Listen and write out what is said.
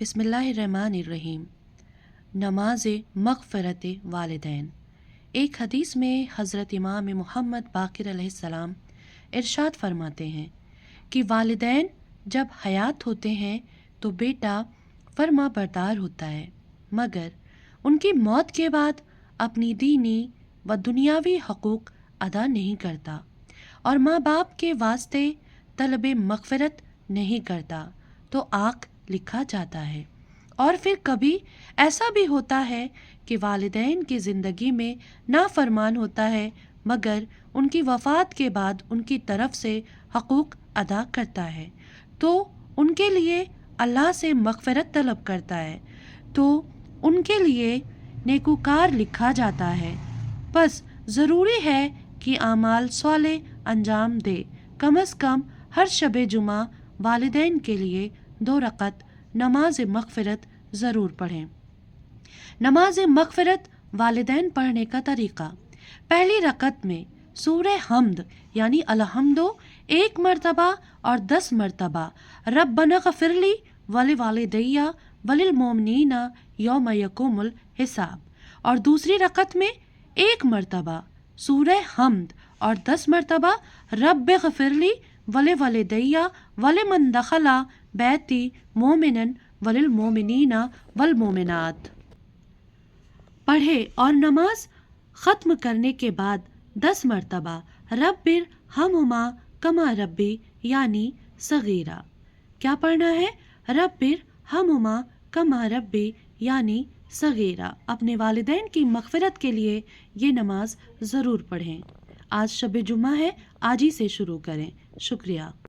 बिस्मिल्लाहिर्रहमानिर्रहीम। नमाज मग़फ़िरत वालिदैन। एक हदीस में हज़रत इमाम मुहम्मद बाक़िर अलैहिस्सलाम इरशाद फरमाते हैं कि वालिदैन जब हयात होते हैं तो बेटा फर्मा बरदार होता है, मगर उनकी मौत के बाद अपनी दीनी व दुनियावी हकूक़ अदा नहीं करता और माँ बाप के वास्ते तलब मग़फ़िरत नहीं करता तो आँख लिखा जाता है। और फिर कभी ऐसा भी होता है कि वालिदैन की ज़िंदगी में नाफरमान होता है, मगर उनकी वफ़ात के बाद उनकी तरफ से हकूक़ अदा करता है तो उनके लिए अल्लाह से मग़फ़िरत तलब करता है तो उनके लिए नेकूकार लिखा जाता है। बस ज़रूरी है कि आमाल स्वाले अंजाम दे। कम अज़ कम हर शब जुमा वालिदैन के लिए 2 रकत नमाज मग़फ़िरत ज़रूर पढ़ें। नमाज मग़फ़िरत वालिदैन पढ़ने का तरीक़ा। पहली रकत में सूरह हम्द यानी अलहम्दो 1 मरतबा और 10 मरतबा रब्बना ग़फ़िरली वली वालिदैया वलिल मोमिनीना यौम यक़ूमुल हिसाब, और दूसरी रकत में 1 मरतबा सूरह हम्द और 10 मरतबा रब्बे ग़फ़िरली वले वालिदैया वले मन दख़ला बैती मोमिनन वलिल मोमिनीना वल मोमिनात पढ़े और नमाज ख़त्म करने के बाद 10 मरतबा रब्बिर हम्हुमा कमा रब्बी यानी सगीरा। क्या पढ़ना है? रब्बिर हम्हुमा कमा रब्बी यानी सगीरा। अपने वालिदैन की मग़फ़िरत के लिए ये नमाज ज़रूर पढ़ें। आज शब जुमा है, आज ही से शुरू करें। शुक्रिया।